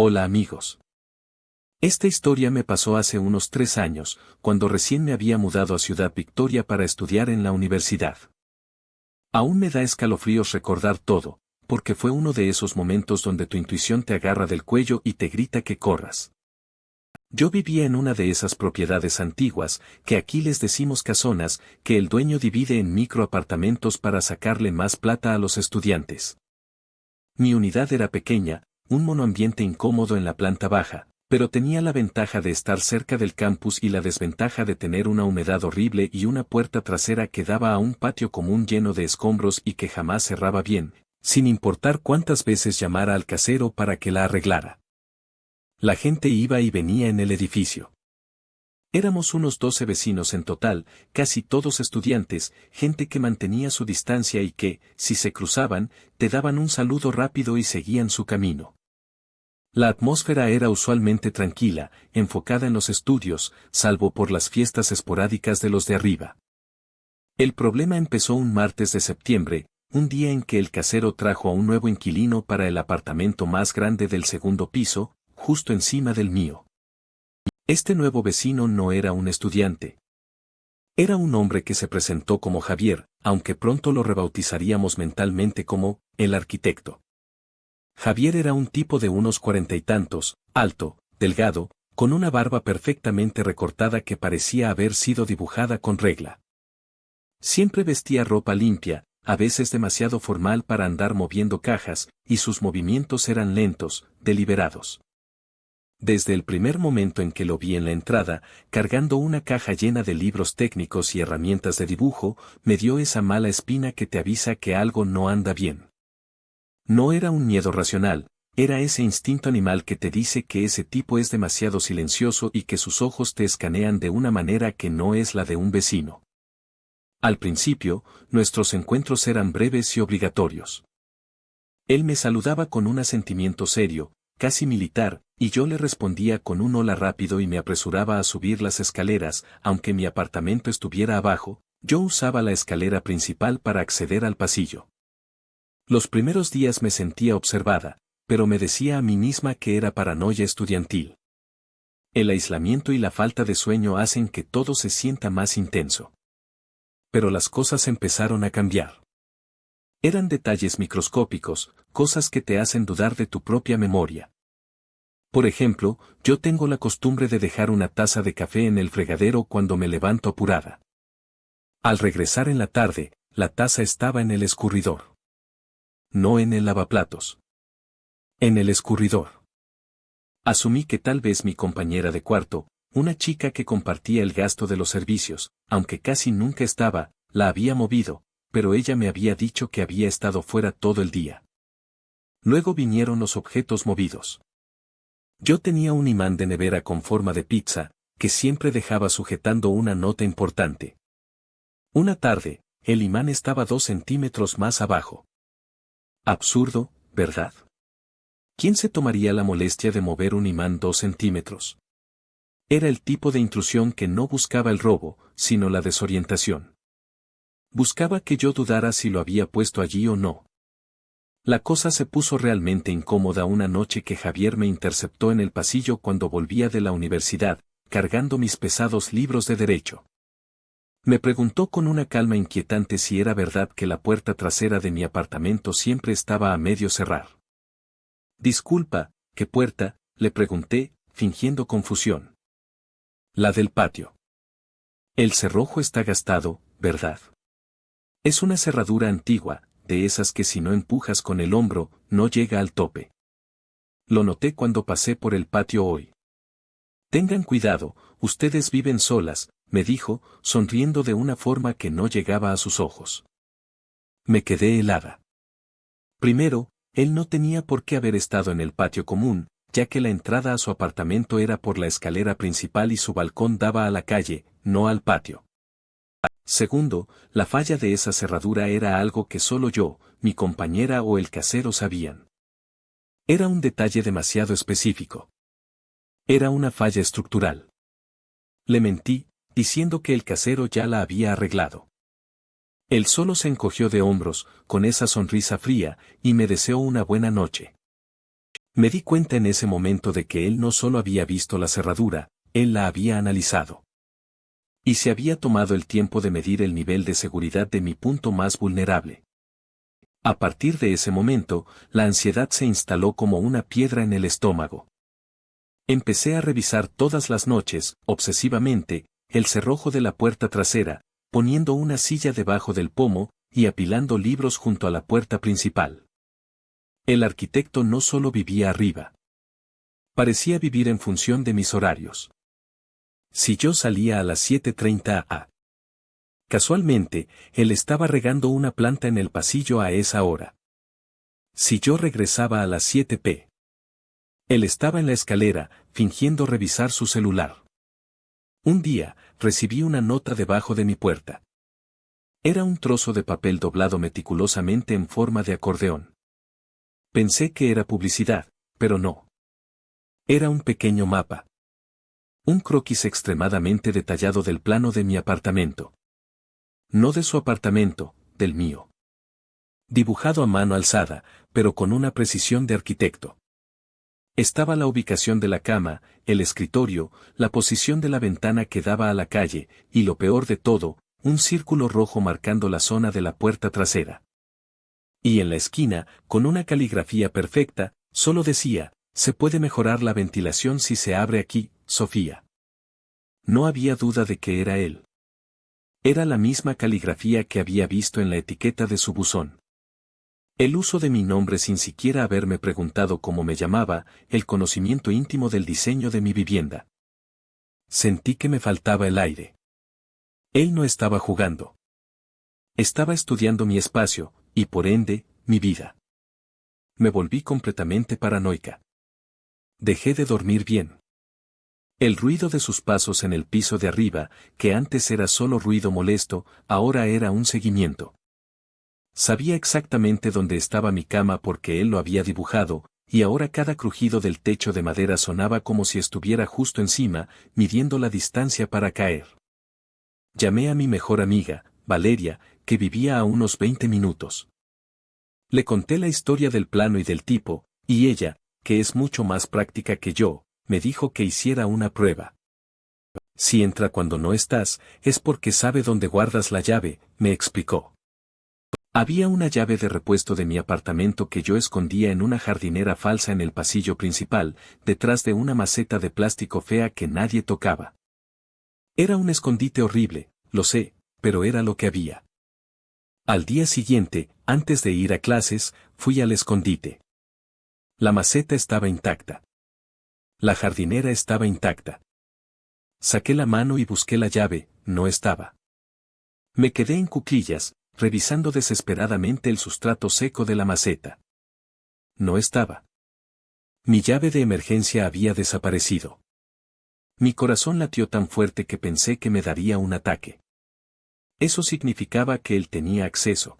Hola amigos. Esta historia me pasó hace unos 3 años, cuando recién me había mudado a Ciudad Victoria para estudiar en la universidad. Aún me da escalofríos recordar todo, porque fue uno de esos momentos donde tu intuición te agarra del cuello y te grita que corras. Yo vivía en una de esas propiedades antiguas, que aquí les decimos casonas, que el dueño divide en microapartamentos para sacarle más plata a los estudiantes. Mi unidad era pequeña, un monoambiente incómodo en la planta baja, pero tenía la ventaja de estar cerca del campus y la desventaja de tener una humedad horrible y una puerta trasera que daba a un patio común lleno de escombros y que jamás cerraba bien, sin importar cuántas veces llamara al casero para que la arreglara. La gente iba y venía en el edificio. Éramos unos 12 vecinos en total, casi todos estudiantes, gente que mantenía su distancia y que, si se cruzaban, te daban un saludo rápido y seguían su camino. La atmósfera era usualmente tranquila, enfocada en los estudios, salvo por las fiestas esporádicas de los de arriba. El problema empezó un martes de septiembre, un día en que el casero trajo a un nuevo inquilino para el apartamento más grande del segundo piso, justo encima del mío. Este nuevo vecino no era un estudiante. Era un hombre que se presentó como Javier, aunque pronto lo rebautizaríamos mentalmente como el arquitecto. Javier era un tipo de unos 40 y tantos, alto, delgado, con una barba perfectamente recortada que parecía haber sido dibujada con regla. Siempre vestía ropa limpia, a veces demasiado formal para andar moviendo cajas, y sus movimientos eran lentos, deliberados. Desde el primer momento en que lo vi en la entrada, cargando una caja llena de libros técnicos y herramientas de dibujo, me dio esa mala espina que te avisa que algo no anda bien. No era un miedo racional, era ese instinto animal que te dice que ese tipo es demasiado silencioso y que sus ojos te escanean de una manera que no es la de un vecino. Al principio, nuestros encuentros eran breves y obligatorios. Él me saludaba con un asentimiento serio, casi militar, y yo le respondía con un hola rápido y me apresuraba a subir las escaleras, aunque mi apartamento estuviera abajo, yo usaba la escalera principal para acceder al pasillo. Los primeros días me sentía observada, pero me decía a mí misma que era paranoia estudiantil. El aislamiento y la falta de sueño hacen que todo se sienta más intenso. Pero las cosas empezaron a cambiar. Eran detalles microscópicos, cosas que te hacen dudar de tu propia memoria. Por ejemplo, yo tengo la costumbre de dejar una taza de café en el fregadero cuando me levanto apurada. Al regresar en la tarde, la taza estaba en el escurridor. No en el lavaplatos. En el escurridor. Asumí que tal vez mi compañera de cuarto, una chica que compartía el gasto de los servicios, aunque casi nunca estaba, la había movido, pero ella me había dicho que había estado fuera todo el día. Luego vinieron los objetos movidos. Yo tenía un imán de nevera con forma de pizza, que siempre dejaba sujetando una nota importante. Una tarde, el imán estaba 2 centímetros más abajo. Absurdo, ¿verdad? ¿Quién se tomaría la molestia de mover un imán 2 centímetros? Era el tipo de intrusión que no buscaba el robo, sino la desorientación. Buscaba que yo dudara si lo había puesto allí o no. La cosa se puso realmente incómoda una noche que Javier me interceptó en el pasillo cuando volvía de la universidad, cargando mis pesados libros de derecho. Me preguntó con una calma inquietante si era verdad que la puerta trasera de mi apartamento siempre estaba a medio cerrar. Disculpa, ¿qué puerta?, le pregunté, fingiendo confusión. La del patio. El cerrojo está gastado, ¿verdad? Es una cerradura antigua, de esas que si no empujas con el hombro, no llega al tope. Lo noté cuando pasé por el patio hoy. Tengan cuidado, ustedes viven solas, me dijo, sonriendo de una forma que no llegaba a sus ojos. Me quedé helada. Primero, él no tenía por qué haber estado en el patio común, ya que la entrada a su apartamento era por la escalera principal y su balcón daba a la calle, no al patio. Segundo, la falla de esa cerradura era algo que solo yo, mi compañera o el casero sabían. Era un detalle demasiado específico. Era una falla estructural. Le mentí, diciendo que el casero ya la había arreglado. Él solo se encogió de hombros, con esa sonrisa fría, y me deseó una buena noche. Me di cuenta en ese momento de que él no solo había visto la cerradura, él la había analizado. Y se había tomado el tiempo de medir el nivel de seguridad de mi punto más vulnerable. A partir de ese momento, la ansiedad se instaló como una piedra en el estómago. Empecé a revisar todas las noches, obsesivamente, el cerrojo de la puerta trasera, poniendo una silla debajo del pomo, y apilando libros junto a la puerta principal. El arquitecto no solo vivía arriba. Parecía vivir en función de mis horarios. Si yo salía a las 7:30 a. Casualmente, él estaba regando una planta en el pasillo a esa hora. Si yo regresaba a las 7 p. Él estaba en la escalera, fingiendo revisar su celular. Un día, recibí una nota debajo de mi puerta. Era un trozo de papel doblado meticulosamente en forma de acordeón. Pensé que era publicidad, pero no. Era un pequeño mapa. Un croquis extremadamente detallado del plano de mi apartamento. No de su apartamento, del mío. Dibujado a mano alzada, pero con una precisión de arquitecto. Estaba la ubicación de la cama, el escritorio, la posición de la ventana que daba a la calle, y lo peor de todo, un círculo rojo marcando la zona de la puerta trasera. Y en la esquina, con una caligrafía perfecta, solo decía, se puede mejorar la ventilación si se abre aquí, Sofía. No había duda de que era él. Era la misma caligrafía que había visto en la etiqueta de su buzón. El uso de mi nombre sin siquiera haberme preguntado cómo me llamaba, el conocimiento íntimo del diseño de mi vivienda. Sentí que me faltaba el aire. Él no estaba jugando. Estaba estudiando mi espacio, y por ende, mi vida. Me volví completamente paranoica. Dejé de dormir bien. El ruido de sus pasos en el piso de arriba, que antes era solo ruido molesto, ahora era un seguimiento. Sabía exactamente dónde estaba mi cama porque él lo había dibujado, y ahora cada crujido del techo de madera sonaba como si estuviera justo encima, midiendo la distancia para caer. Llamé a mi mejor amiga, Valeria, que vivía a unos 20 minutos. Le conté la historia del plano y del tipo, y ella, que es mucho más práctica que yo, me dijo que hiciera una prueba. Si entra cuando no estás, es porque sabe dónde guardas la llave, me explicó. Había una llave de repuesto de mi apartamento que yo escondía en una jardinera falsa en el pasillo principal, detrás de una maceta de plástico fea que nadie tocaba. Era un escondite horrible, lo sé, pero era lo que había. Al día siguiente, antes de ir a clases, fui al escondite. La maceta estaba intacta. La jardinera estaba intacta. Saqué la mano y busqué la llave, no estaba. Me quedé en cuclillas, revisando desesperadamente el sustrato seco de la maceta. No estaba. Mi llave de emergencia había desaparecido. Mi corazón latió tan fuerte que pensé que me daría un ataque. Eso significaba que él tenía acceso.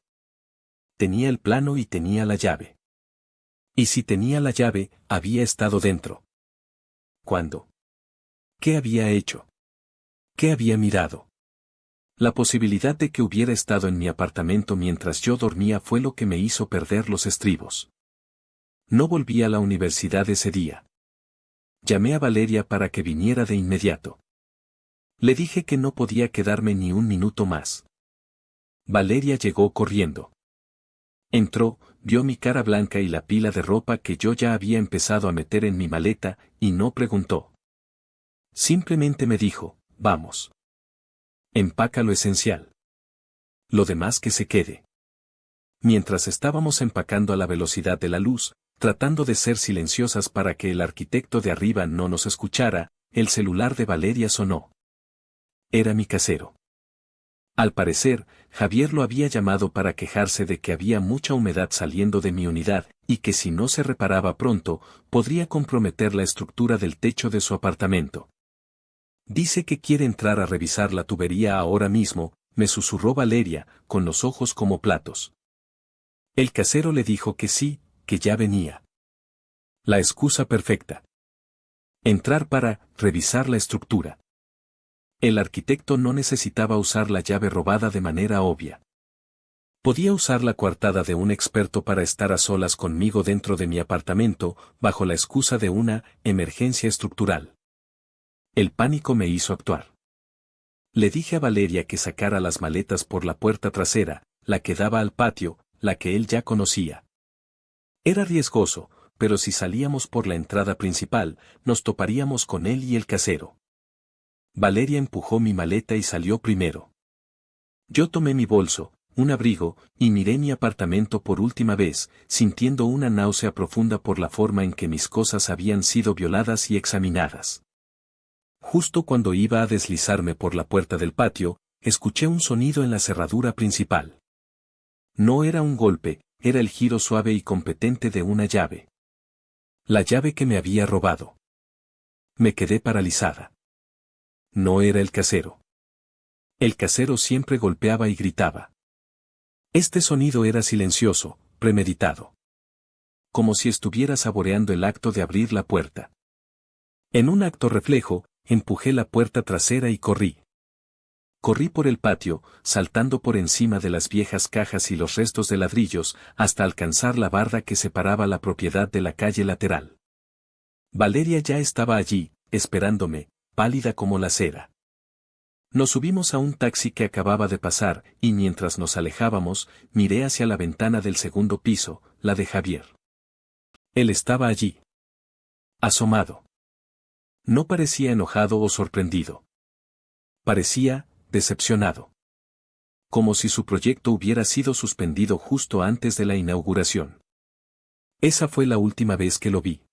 Tenía el plano y tenía la llave. Y si tenía la llave, había estado dentro. ¿Cuándo? ¿Qué había hecho? ¿Qué había mirado? La posibilidad de que hubiera estado en mi apartamento mientras yo dormía fue lo que me hizo perder los estribos. No volví a la universidad ese día. Llamé a Valeria para que viniera de inmediato. Le dije que no podía quedarme ni un minuto más. Valeria llegó corriendo. Entró, vio mi cara blanca y la pila de ropa que yo ya había empezado a meter en mi maleta, y no preguntó. Simplemente me dijo, vamos. Empaca lo esencial. Lo demás que se quede. Mientras estábamos empacando a la velocidad de la luz, tratando de ser silenciosas para que el arquitecto de arriba no nos escuchara, el celular de Valeria sonó. Era mi casero. Al parecer, Javier lo había llamado para quejarse de que había mucha humedad saliendo de mi unidad, y que si no se reparaba pronto, podría comprometer la estructura del techo de su apartamento. Dice que quiere entrar a revisar la tubería ahora mismo, me susurró Valeria, con los ojos como platos. El casero le dijo que sí, que ya venía. La excusa perfecta. Entrar para revisar la estructura. El arquitecto no necesitaba usar la llave robada de manera obvia. Podía usar la coartada de un experto para estar a solas conmigo dentro de mi apartamento, bajo la excusa de una emergencia estructural. El pánico me hizo actuar. Le dije a Valeria que sacara las maletas por la puerta trasera, la que daba al patio, la que él ya conocía. Era riesgoso, pero si salíamos por la entrada principal, nos toparíamos con él y el casero. Valeria empujó mi maleta y salió primero. Yo tomé mi bolso, un abrigo, y miré mi apartamento por última vez, sintiendo una náusea profunda por la forma en que mis cosas habían sido violadas y examinadas. Justo cuando iba a deslizarme por la puerta del patio, escuché un sonido en la cerradura principal. No era un golpe, era el giro suave y competente de una llave. La llave que me había robado. Me quedé paralizada. No era el casero. El casero siempre golpeaba y gritaba. Este sonido era silencioso, premeditado. Como si estuviera saboreando el acto de abrir la puerta. En un acto reflejo, empujé la puerta trasera y corrí. Corrí por el patio, saltando por encima de las viejas cajas y los restos de ladrillos, hasta alcanzar la barda que separaba la propiedad de la calle lateral. Valeria ya estaba allí, esperándome, pálida como la cera. Nos subimos a un taxi que acababa de pasar, y mientras nos alejábamos, miré hacia la ventana del segundo piso, la de Javier. Él estaba allí. Asomado. No parecía enojado o sorprendido. Parecía decepcionado. Como si su proyecto hubiera sido suspendido justo antes de la inauguración. Esa fue la última vez que lo vi.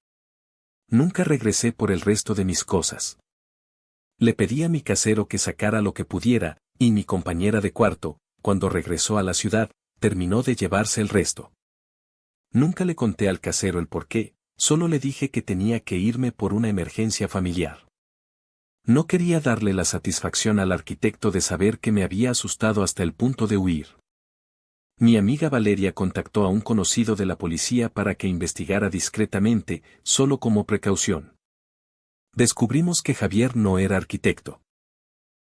Nunca regresé por el resto de mis cosas. Le pedí a mi casero que sacara lo que pudiera, y mi compañera de cuarto, cuando regresó a la ciudad, terminó de llevarse el resto. Nunca le conté al casero el porqué, solo le dije que tenía que irme por una emergencia familiar. No quería darle la satisfacción al arquitecto de saber que me había asustado hasta el punto de huir. Mi amiga Valeria contactó a un conocido de la policía para que investigara discretamente, solo como precaución. Descubrimos que Javier no era arquitecto.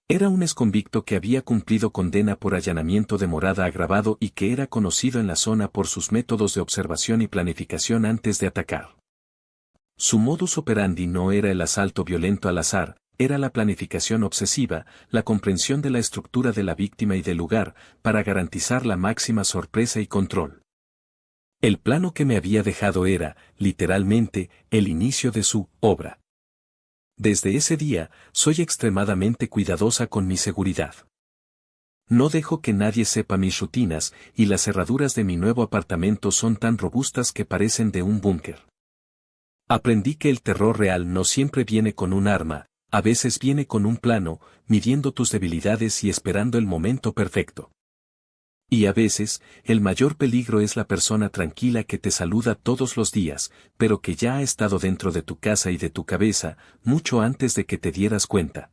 Era un exconvicto que había cumplido condena por allanamiento de morada agravado y que era conocido en la zona por sus métodos de observación y planificación antes de atacar. Su modus operandi no era el asalto violento al azar, era la planificación obsesiva, la comprensión de la estructura de la víctima y del lugar, para garantizar la máxima sorpresa y control. El plano que me había dejado era, literalmente, el inicio de su obra. Desde ese día, soy extremadamente cuidadosa con mi seguridad. No dejo que nadie sepa mis rutinas, y las cerraduras de mi nuevo apartamento son tan robustas que parecen de un búnker. Aprendí que el terror real no siempre viene con un arma, a veces viene con un plano, midiendo tus debilidades y esperando el momento perfecto. Y a veces, el mayor peligro es la persona tranquila que te saluda todos los días, pero que ya ha estado dentro de tu casa y de tu cabeza, mucho antes de que te dieras cuenta.